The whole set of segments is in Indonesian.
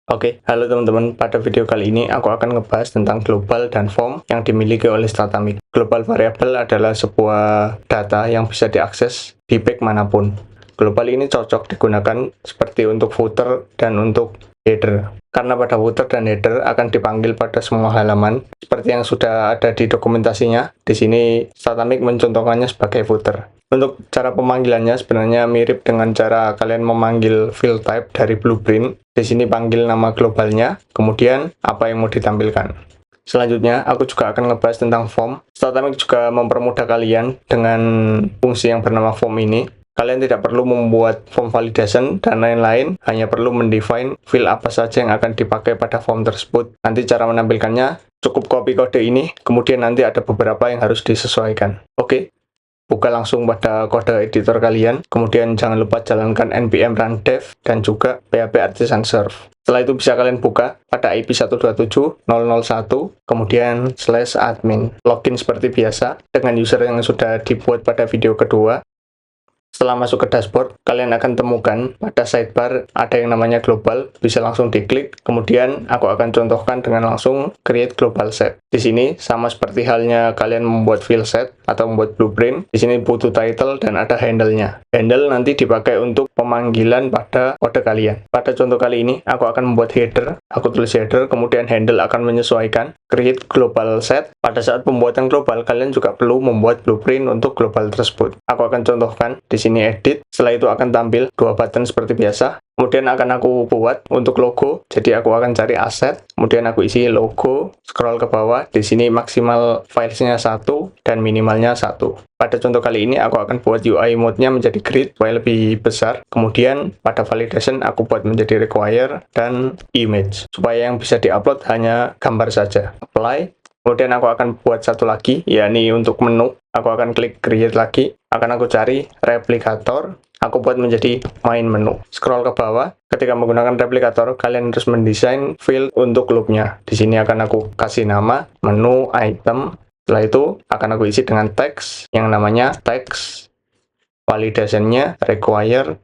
Oke, halo teman-teman. Pada video kali ini aku akan ngebahas tentang global dan form yang dimiliki oleh Statamic. Global variable adalah sebuah data yang bisa diakses di page manapun. Global ini cocok digunakan seperti untuk footer dan untuk header. Karena pada footer dan header akan dipanggil pada semua halaman, seperti yang sudah ada di dokumentasinya. Di sini Statamic mencontohkannya sebagai footer. Untuk cara pemanggilannya sebenarnya mirip dengan cara kalian memanggil field type dari Blueprint. Di sini panggil nama globalnya, kemudian apa yang mau ditampilkan. Selanjutnya, aku juga akan ngebahas tentang form. Statamic juga mempermudah kalian dengan fungsi yang bernama form ini. Kalian tidak perlu membuat form validation dan lain-lain, hanya perlu mendefine field apa saja yang akan dipakai pada form tersebut. Nanti cara menampilkannya cukup copy kode ini, kemudian nanti ada beberapa yang harus disesuaikan. Oke. Buka langsung pada kode editor kalian, kemudian jangan lupa jalankan npm run dev dan juga php artisan serve. Setelah itu bisa kalian buka pada IP 127.0.0.1, kemudian /admin. Login seperti biasa dengan user yang sudah dibuat pada video kedua. Setelah masuk ke dashboard, kalian akan temukan pada sidebar ada yang namanya global, bisa langsung diklik. Kemudian aku akan contohkan dengan langsung create global set. Di sini sama seperti halnya kalian membuat field set atau membuat blueprint. Di sini butuh title dan ada handle-nya. Handle nanti dipakai untuk pemanggilan pada kode kalian. Pada contoh kali ini, aku akan membuat header. Aku tulis header, kemudian handle akan menyesuaikan create global set. Pada saat pembuatan global, kalian juga perlu membuat blueprint untuk global tersebut. Aku akan contohkan di sini edit. Setelah itu akan tampil dua button seperti biasa. Kemudian akan aku buat untuk logo. Jadi aku akan cari aset, kemudian aku isi logo, scroll ke bawah. Di sini maksimal filesnya 1 dan minimalnya 1. Pada contoh kali ini aku akan buat UI mode-nya menjadi grid supaya lebih besar. Kemudian pada validation aku buat menjadi require dan image supaya yang bisa diupload hanya gambar saja. Apply. Kemudian aku akan buat satu lagi, yakni untuk menu. Aku akan klik create lagi. Akan aku cari replikator. Aku buat menjadi main menu. Scroll ke bawah. Ketika menggunakan replikator, kalian harus mendesain field untuk loopnya. Di sini akan aku kasih nama menu item. Setelah itu akan aku isi dengan teks yang namanya teks. Validation-nya require,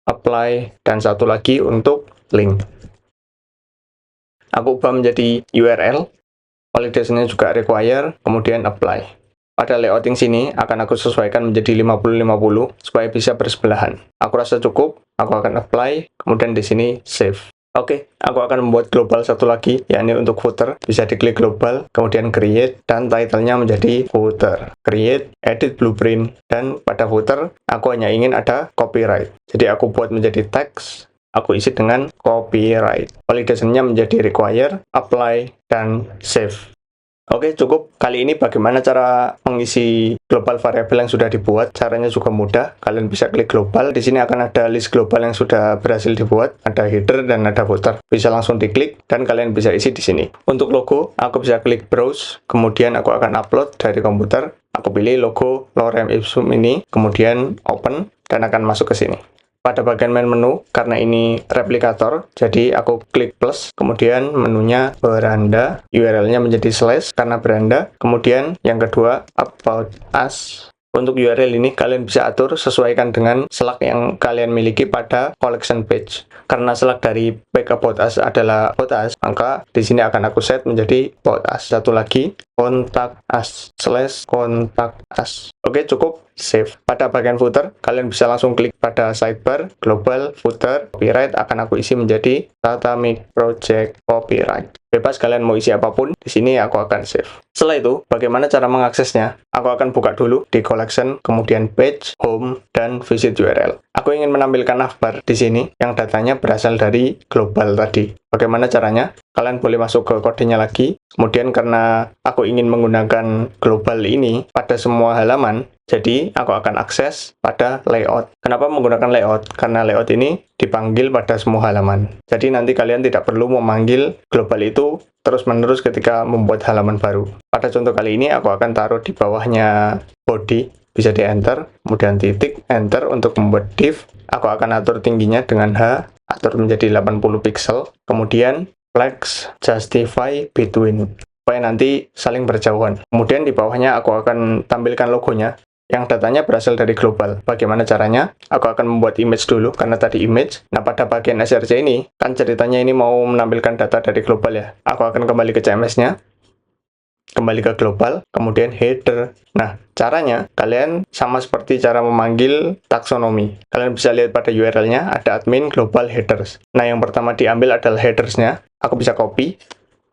apply, dan satu lagi untuk link. Aku ubah menjadi URL. Validation-nya juga require, kemudian apply. Pada layouting sini akan aku sesuaikan menjadi 50-50 supaya bisa bersebelahan. Aku rasa cukup, aku akan apply, kemudian di sini save. Oke, aku akan membuat global satu lagi, yakni untuk footer. Bisa diklik global, kemudian create, dan title-nya menjadi footer. Create, edit blueprint, dan pada footer, aku hanya ingin ada copyright. Jadi aku buat menjadi text, aku isi dengan copyright. Validation-nya menjadi require, apply, dan save. Oke, cukup. Kali ini bagaimana cara mengisi global variable yang sudah dibuat. Caranya juga mudah. Kalian bisa klik global. Di sini akan ada list global yang sudah berhasil dibuat. Ada header dan ada footer. Bisa langsung diklik dan kalian bisa isi di sini. Untuk logo, aku bisa klik browse. Kemudian aku akan upload dari komputer. Aku pilih logo Lorem Ipsum ini. Kemudian open dan akan masuk ke sini. Pada bagian main menu, karena ini replikator, jadi aku klik plus, kemudian menunya beranda, URL-nya menjadi slash karena beranda, kemudian yang kedua, about us. Untuk URL ini kalian bisa atur sesuaikan dengan slug yang kalian miliki pada collection page. Karena slug dari page about us adalah about us, maka di sini akan aku set menjadi about us. Satu lagi, contact us /contact us. Oke, cukup. Save. Pada bagian footer, kalian bisa langsung klik pada sidebar, global, footer, copyright akan aku isi menjadi Statamic Project Copyright. Bebas kalian mau isi apapun, di sini aku akan save. Setelah itu, bagaimana cara mengaksesnya? Aku akan buka dulu di collection, kemudian page, home, dan visit URL. Aku ingin menampilkan navbar di sini yang datanya berasal dari global tadi. Bagaimana caranya? Kalian boleh masuk ke kodenya lagi. Kemudian karena aku ingin menggunakan global ini pada semua halaman, jadi aku akan akses pada layout. Kenapa menggunakan layout? Karena layout ini dipanggil pada semua halaman. Jadi nanti kalian tidak perlu memanggil global itu terus-menerus ketika membuat halaman baru. Pada contoh kali ini aku akan taruh di bawahnya body, bisa di enter, kemudian titik, enter untuk membuat div. Aku akan atur tingginya dengan H, atur menjadi 80 pixel, kemudian flex justify between, supaya nanti saling berjauhan. Kemudian di bawahnya aku akan tampilkan logonya. yang datanya berasal dari global. Bagaimana caranya? Aku akan membuat image dulu, karena tadi image. Nah, pada bagian src ini, kan ceritanya ini mau menampilkan data dari global ya. Aku akan kembali ke CMS-nya, kembali ke global, kemudian header. Nah, caranya, kalian sama seperti cara memanggil taksonomi. Kalian bisa lihat pada URL-nya, ada admin global headers. Nah, yang pertama diambil adalah headers-nya. Aku bisa copy,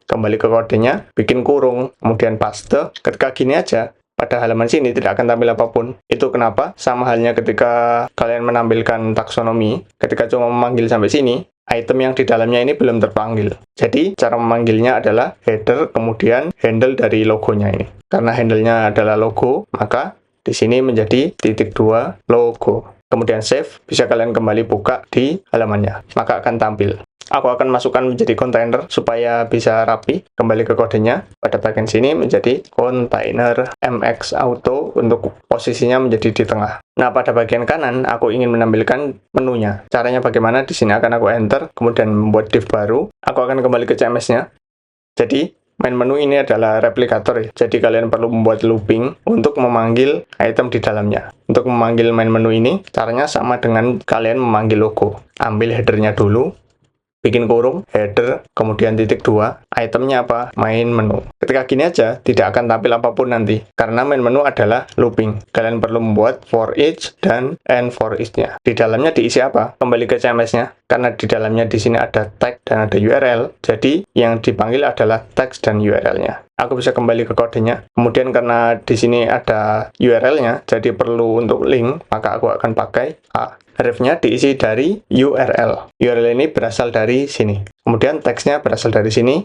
kembali ke kodenya, bikin kurung, kemudian paste. Ketika gini aja, pada halaman sini tidak akan tampil apapun. Itu kenapa? Sama halnya ketika kalian menampilkan taksonomi, ketika cuma memanggil sampai sini, item yang di dalamnya ini belum terpanggil. Jadi, cara memanggilnya adalah header, kemudian handle dari logonya ini. Karena handle-nya adalah logo, maka di sini menjadi _2 logo. Kemudian save, bisa kalian kembali buka di halamannya, maka akan tampil. Aku akan masukkan menjadi kontainer supaya bisa rapi. Kembali ke kodenya, pada bagian sini menjadi kontainer MX Auto untuk posisinya menjadi di tengah. Nah, pada bagian kanan aku ingin menampilkan menunya. Caranya bagaimana? Di sini akan aku enter, kemudian membuat div baru. Aku akan kembali ke CMS-nya. Jadi, main menu ini adalah replikator ya. Jadi kalian perlu membuat looping untuk memanggil item di dalamnya. Untuk memanggil main menu ini, caranya sama dengan kalian memanggil logo. Ambil headernya dulu, bikin kurung, header, kemudian _2, itemnya apa? Main menu. Ketika gini aja, tidak akan tampil apapun nanti, karena main menu adalah looping. Kalian perlu membuat for each dan end for each-nya. Di dalamnya diisi apa? Kembali ke CMS-nya, karena di dalamnya di sini ada tag dan ada URL, jadi yang dipanggil adalah teks dan URL-nya. Aku bisa kembali ke kodenya. Kemudian karena di sini ada URL-nya, jadi perlu untuk link, maka aku akan pakai A. Ref-nya diisi dari URL. URL ini berasal dari sini. Kemudian teksnya berasal dari sini.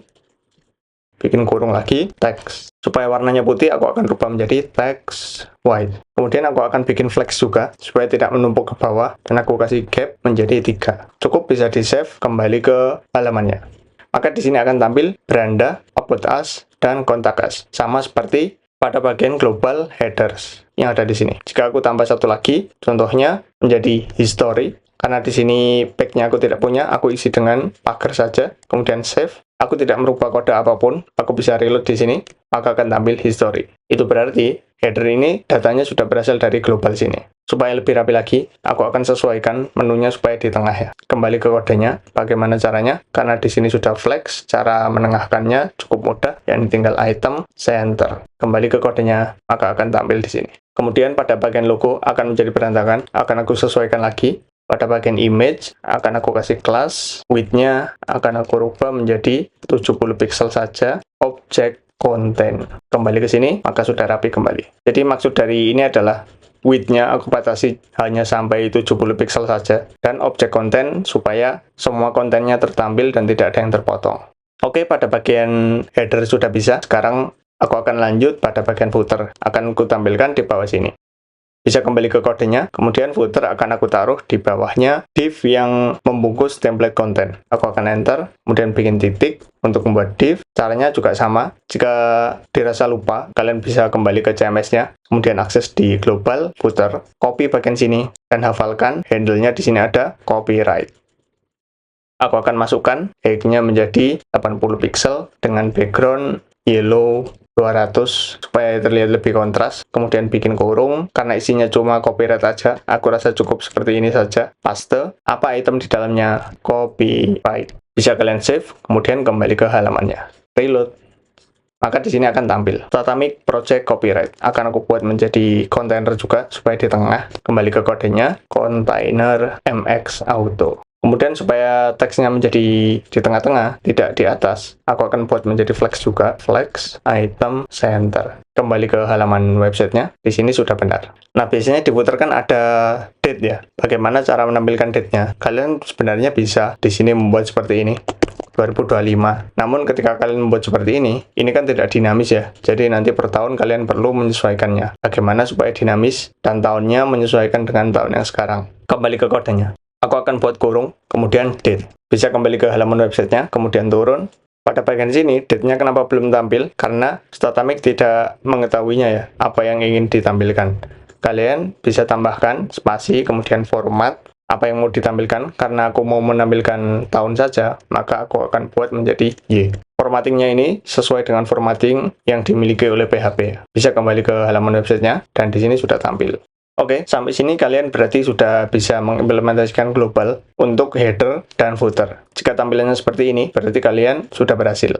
Bikin kurung lagi, teks. Supaya warnanya putih, aku akan rubah menjadi teks white. Kemudian aku akan bikin flex juga, supaya tidak menumpuk ke bawah. Dan aku kasih gap menjadi 3. Cukup bisa di-save, kembali ke halamannya. Maka di sini akan tampil beranda, about us, dan kontak us. Sama seperti pada bagian global headers yang ada di sini. Jika aku tambah satu lagi, contohnya menjadi history, karena di sini pack-nya aku tidak punya, aku isi dengan pagar saja, kemudian save. Aku tidak merubah kode apapun, aku bisa reload di sini, maka akan tampil history. Itu berarti header ini datanya sudah berasal dari global sini. Supaya lebih rapi lagi, aku akan sesuaikan menunya supaya di tengah ya. Kembali ke kodenya, bagaimana caranya? Karena di sini sudah flex, cara menengahkannya cukup mudah, yakni tinggal item, center. Kembali ke kodenya, maka akan tampil di sini. Kemudian pada bagian logo akan menjadi berantakan, akan aku sesuaikan lagi. Pada bagian image, akan aku kasih kelas, width-nya akan aku rubah menjadi 70 pixel saja, object content. Kembali ke sini, maka sudah rapi kembali. Jadi maksud dari ini adalah width-nya aku batasi hanya sampai 70 pixel saja, dan object content supaya semua kontennya tertampil dan tidak ada yang terpotong. Oke, pada bagian header sudah bisa. Sekarang aku akan lanjut pada bagian footer. Akan aku tampilkan di bawah sini. Bisa kembali ke kodenya, kemudian footer akan aku taruh di bawahnya div yang membungkus template konten. Aku akan enter, kemudian bikin titik untuk membuat div. Caranya juga sama. Jika dirasa lupa, kalian bisa kembali ke CMS-nya, kemudian akses di global footer, copy bagian sini, dan hafalkan handle-nya di sini ada copyright. Aku akan masukkan height-nya menjadi 80 pixel dengan background yellow 200 supaya terlihat lebih kontras. Kemudian bikin kurung, karena isinya cuma copyright aja, aku rasa cukup seperti ini saja. Paste, apa item di dalamnya? Copyright. Bisa kalian save, kemudian kembali ke halamannya. Reload. Maka di sini akan tampil Tatamic Project Copyright. Akan aku buat menjadi kontainer juga supaya di tengah. Kembali ke kodenya, kontainer MX Auto. Kemudian supaya teksnya menjadi di tengah-tengah, tidak di atas, aku akan buat menjadi flex juga, flex item center. Kembali ke halaman websitenya, di sini sudah benar. Nah, biasanya di footer kan ada date ya. Bagaimana cara menampilkan date-nya? Kalian sebenarnya bisa di sini membuat seperti ini. 2025. Namun ketika kalian membuat seperti ini kan tidak dinamis ya. Jadi nanti per tahun kalian perlu menyesuaikannya. Bagaimana supaya dinamis dan tahunnya menyesuaikan dengan tahun yang sekarang. Kembali ke kodenya. Aku akan buat kurung, kemudian date. Bisa kembali ke halaman websitenya, kemudian turun. Pada bagian sini, date-nya kenapa belum tampil? Karena Statamic tidak mengetahuinya ya, apa yang ingin ditampilkan. Kalian bisa tambahkan spasi, kemudian format, apa yang mau ditampilkan. Karena aku mau menampilkan tahun saja, maka aku akan buat menjadi Y. Formattingnya ini sesuai dengan formatting yang dimiliki oleh PHP. Bisa kembali ke halaman websitenya, dan di sini sudah tampil. Oke, sampai sini kalian berarti sudah bisa mengimplementasikan global untuk header dan footer. Jika tampilannya seperti ini, berarti kalian sudah berhasil.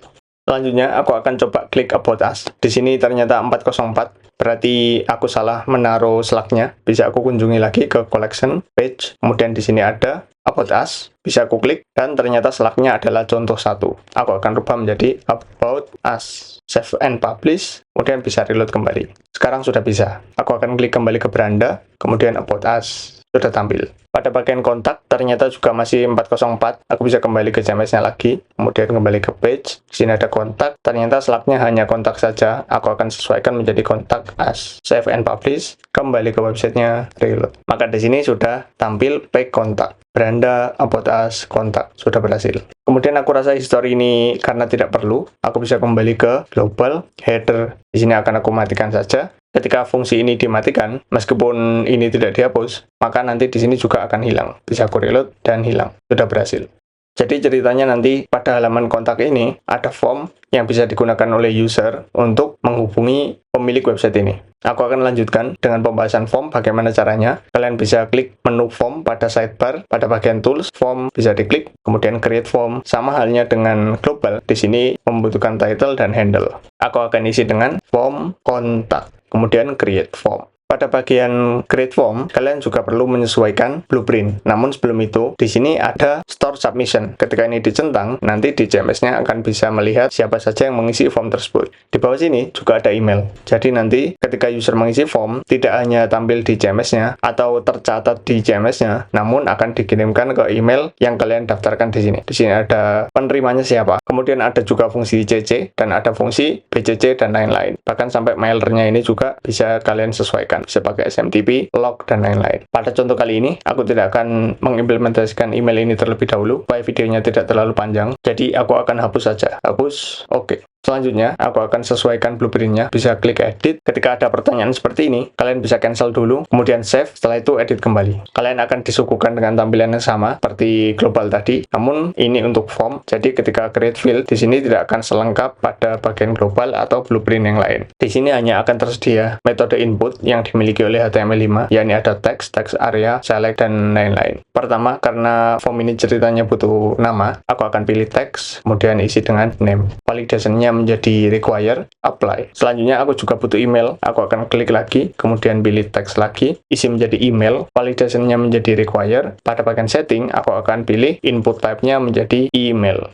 Selanjutnya, aku akan coba klik About Us. Di sini ternyata 404, berarti aku salah menaruh slug-nya. Bisa aku kunjungi lagi ke Collection, Page, kemudian di sini ada About Us. Bisa aku klik, dan ternyata slug-nya adalah contoh 1. Aku akan rubah menjadi About Us. Save and Publish, kemudian bisa reload kembali. Sekarang sudah bisa. Aku akan klik kembali ke beranda, kemudian About Us. Sudah tampil. Pada bagian kontak, ternyata juga masih 404. Aku bisa kembali ke CMS-nya lagi, kemudian kembali ke page. Di sini ada kontak, ternyata slug-nya hanya kontak saja. Aku akan sesuaikan menjadi kontak as. Save and Publish, kembali ke websitenya, reload. Maka di sini sudah tampil page kontak. Beranda, About Us, kontak. Sudah berhasil. Kemudian aku rasa history ini karena tidak perlu, aku bisa kembali ke global, header. Di sini akan aku matikan saja. Ketika fungsi ini dimatikan, meskipun ini tidak dihapus, maka nanti di sini juga akan hilang. Bisa aku reload dan hilang. Sudah berhasil. Jadi ceritanya nanti pada halaman kontak ini ada form yang bisa digunakan oleh user untuk menghubungi pemilik website ini. Aku akan lanjutkan dengan pembahasan form, bagaimana caranya. Kalian bisa klik menu form pada sidebar, pada bagian tools, form bisa diklik, kemudian create form. Sama halnya dengan global, di sini membutuhkan title dan handle. Aku akan isi dengan form kontak, kemudian create form. Pada bagian create form, kalian juga perlu menyesuaikan blueprint. Namun sebelum itu, di sini ada store submission. Ketika ini dicentang, nanti di CMS-nya akan bisa melihat siapa saja yang mengisi form tersebut. Di bawah sini juga ada email. Jadi nanti ketika user mengisi form, tidak hanya tampil di CMS-nya atau tercatat di CMS-nya, namun akan dikirimkan ke email yang kalian daftarkan di sini. Di sini ada penerimanya siapa. Kemudian ada juga fungsi CC dan ada fungsi BCC dan lain-lain. Bahkan sampai mailernya ini juga bisa kalian sesuaikan. Bisa pakai SMTP, log, dan lain-lain. Pada contoh kali ini, aku tidak akan mengimplementasikan email ini terlebih dahulu, supaya videonya tidak terlalu panjang. Jadi, aku akan hapus saja. Hapus, oke. Selanjutnya, aku akan sesuaikan blueprintnya. Bisa klik edit. Ketika ada pertanyaan seperti ini, kalian bisa cancel dulu, kemudian save. Setelah itu edit kembali. Kalian akan disuguhkan dengan tampilan yang sama seperti global tadi. Namun ini untuk form. Jadi ketika create field, di sini tidak akan selengkap pada bagian global atau blueprint yang lain. Di sini hanya akan tersedia metode input yang dimiliki oleh HTML5, yakni ada text, text area, select, dan lain-lain. Pertama, karena form ini ceritanya butuh nama, aku akan pilih text, kemudian isi dengan name. Validation-nya menjadi require, apply. Selanjutnya aku juga butuh email, aku akan klik lagi, kemudian pilih text lagi, isi menjadi email, validation-nya menjadi require. Pada bagian setting, aku akan pilih input type-nya menjadi email.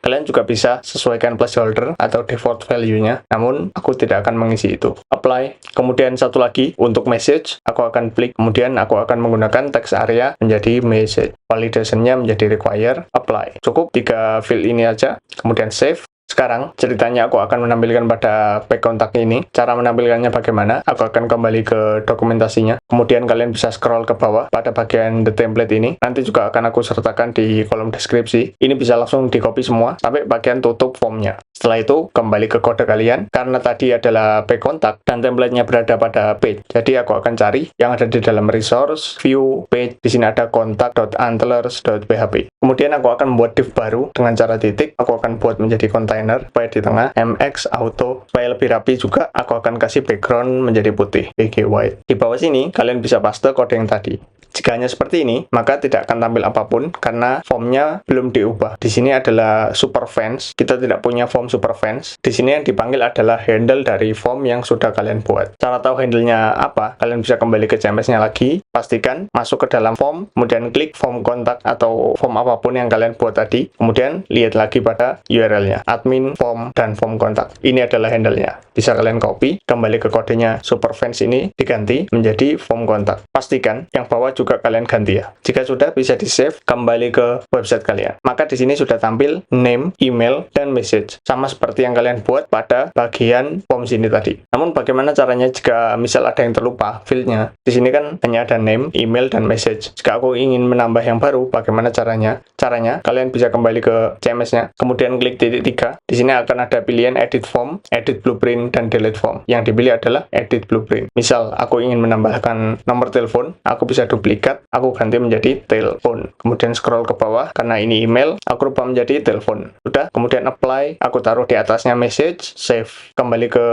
Kalian juga bisa sesuaikan placeholder atau default value-nya, namun aku tidak akan mengisi itu. Apply. Kemudian satu lagi, untuk message, aku akan klik, kemudian aku akan menggunakan text area menjadi message. Validation-nya menjadi require, apply. Cukup 3 field ini aja, kemudian save. Sekarang, ceritanya aku akan menampilkan pada page kontak ini. Cara menampilkannya bagaimana? Aku akan kembali ke dokumentasinya. Kemudian kalian bisa scroll ke bawah pada bagian the template ini. Nanti juga akan aku sertakan di kolom deskripsi. Ini bisa langsung di copy semua sampai bagian tutup formnya. Setelah itu, kembali ke kode kalian. Karena tadi adalah page kontak dan template-nya berada pada page. Jadi aku akan cari yang ada di dalam resource, view, page. Di sini ada kontak.antlers.php. Kemudian aku akan membuat div baru dengan cara titik. Aku akan buat menjadi container supaya di tengah mx auto, supaya lebih rapi juga. Aku akan kasih background menjadi putih, bg white. Di bawah sini kalian bisa paste kode yang tadi. Jika hanya seperti ini, maka tidak akan tampil apapun karena formnya belum diubah. Di sini adalah super fans. Kita tidak punya form super fans. Di sini yang dipanggil adalah handle dari form yang sudah kalian buat. Cara tahu handle-nya apa? Kalian bisa kembali ke CMS-nya lagi. Pastikan masuk ke dalam form, kemudian klik form kontak atau form apapun yang kalian buat tadi. Kemudian lihat lagi pada URL-nya, admin, form, dan form kontak. Ini adalah handle-nya. Bisa kalian copy, kembali ke kodenya super fans ini, diganti menjadi form kontak. Pastikan yang bawah juga kalian ganti ya. Jika sudah, bisa di save, kembali ke website kalian. Maka di sini sudah tampil name, email, dan message. Sama seperti yang kalian buat pada bagian form sini tadi. Namun bagaimana caranya jika misal ada yang terlupa fieldnya? Di sini kan hanya ada name, email, dan message. Jika aku ingin menambah yang baru, bagaimana caranya? Caranya, kalian bisa kembali ke CMS-nya, kemudian klik titik 3. Di sini akan ada pilihan edit form, edit blueprint, dan delete form. Yang dipilih adalah edit blueprint. Misal, aku ingin menambahkan nomor telepon, aku bisa duplikat, aku ganti menjadi telepon. Kemudian scroll ke bawah, karena ini email, aku rubah menjadi telepon. Sudah, kemudian apply, aku taruh di atasnya message, save. Kembali ke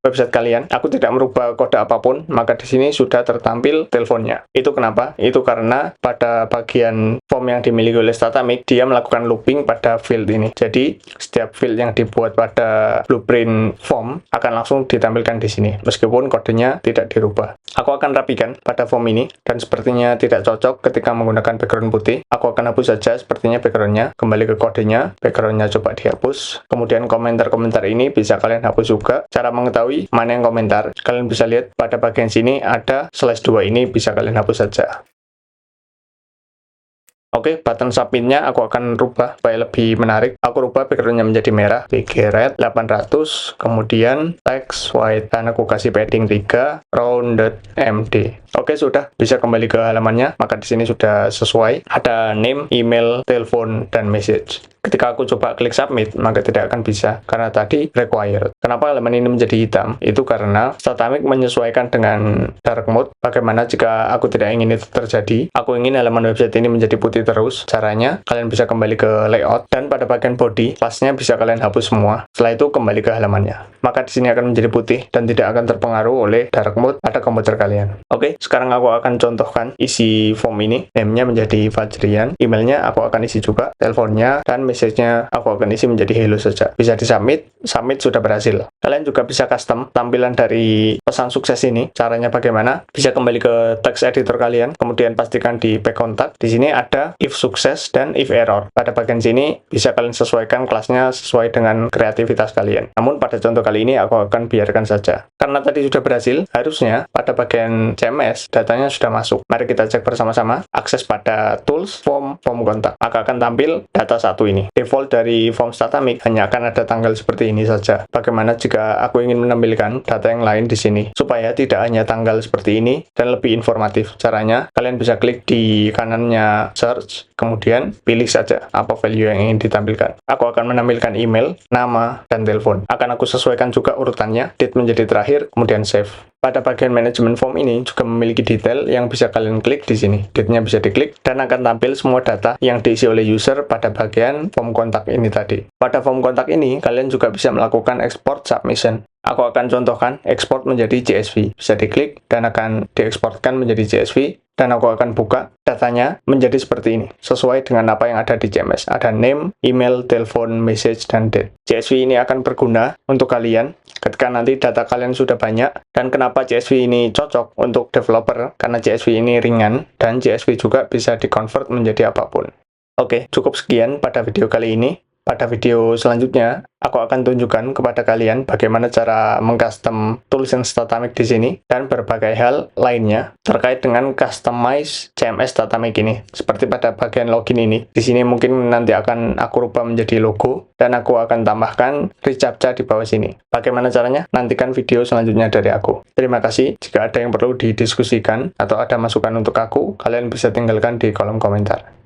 website kalian, aku tidak merubah kode apapun, maka di sini sudah tertampil teleponnya. Itu kenapa? Itu karena pada bagian form yang dimiliki oleh Statamik, dia melakukan looping pada field ini. Jadi, setiap field yang dibuat pada blueprint form akan langsung ditampilkan di sini, meskipun kodenya tidak dirubah. Aku akan rapikan pada form ini, dan sepertinya tidak cocok ketika menggunakan background putih. Aku akan hapus saja sepertinya backgroundnya, kembali ke kodenya, backgroundnya coba dihapus. Kemudian komentar-komentar ini bisa kalian hapus juga. Cara mengetahui mana yang komentar, kalian bisa lihat pada bagian sini ada /2, ini bisa kalian hapus saja. Oke, button submit-nya aku akan rubah supaya lebih menarik. Aku rubah background-nya menjadi merah, BG red 800, kemudian text white, dan aku kasih padding 3, rounded MD. Oke, sudah bisa kembali ke halamannya. Maka di sini sudah sesuai. Ada name, email, telepon, dan message. Ketika aku coba klik submit, maka tidak akan bisa, karena tadi required. Kenapa halaman ini menjadi hitam? Itu karena Statamik menyesuaikan dengan dark mode. Bagaimana jika aku tidak ingin itu terjadi? Aku ingin halaman website ini menjadi putih terus. Caranya, kalian bisa kembali ke layout, dan pada bagian body, kelasnya bisa kalian hapus semua. Setelah itu, kembali ke halamannya. Maka di sini akan menjadi putih, dan tidak akan terpengaruh oleh dark mode pada komputer kalian. Oke, sekarang aku akan contohkan isi form ini. Name-nya menjadi Fajrian, emailnya aku akan isi juga, teleponnya, dan message-nya aku akan isi menjadi hello saja. Bisa disubmit, submit sudah berhasil. Kalian juga bisa custom tampilan dari pesan sukses ini. Caranya bagaimana? Bisa kembali ke text editor kalian, kemudian pastikan di back contact. Di sini ada if sukses dan if error. Pada bagian sini bisa kalian sesuaikan kelasnya sesuai dengan kreativitas kalian. Namun pada contoh kali ini aku akan biarkan saja. Karena tadi sudah berhasil, harusnya pada bagian CMS datanya sudah masuk. Mari kita cek bersama-sama. Akses pada tools, form kontak. Maka akan tampil data satu ini. Default dari form Statamik hanya akan ada tanggal seperti ini saja. Bagaimana jika aku ingin menampilkan data yang lain di sini supaya tidak hanya tanggal seperti ini dan lebih informatif? Caranya, kalian bisa klik di kanannya search, kemudian pilih saja apa value yang ingin ditampilkan. Aku akan menampilkan email, nama, dan telepon. Akan aku sesuaikan juga urutannya, date menjadi terakhir, kemudian save. Pada bagian manajemen form ini juga memiliki detail yang bisa kalian klik di sini. Date-nya bisa diklik dan akan tampil semua data yang diisi oleh user pada bagian form kontak ini tadi. Pada form kontak ini, kalian juga bisa melakukan export submission. Aku akan contohkan export menjadi CSV. Bisa diklik dan akan dieksportkan menjadi CSV. Dan aku akan buka datanya menjadi seperti ini, sesuai dengan apa yang ada di CMS. Ada name, email, telepon, message, dan date. CSV ini akan berguna untuk kalian ketika nanti data kalian sudah banyak. Dan kenapa CSV ini cocok untuk developer? Karena CSV ini ringan, dan CSV juga bisa di-convert menjadi apapun. Oke, cukup sekian pada video kali ini. Pada video selanjutnya, aku akan tunjukkan kepada kalian bagaimana cara mengcustom tulisan Statamik di sini dan berbagai hal lainnya terkait dengan customize CMS Statamik ini. Seperti pada bagian login ini. Di sini mungkin nanti akan aku rubah menjadi logo dan aku akan tambahkan reCAPTCHA di bawah sini. Bagaimana caranya? Nantikan video selanjutnya dari aku. Terima kasih. Jika ada yang perlu didiskusikan atau ada masukan untuk aku, kalian bisa tinggalkan di kolom komentar.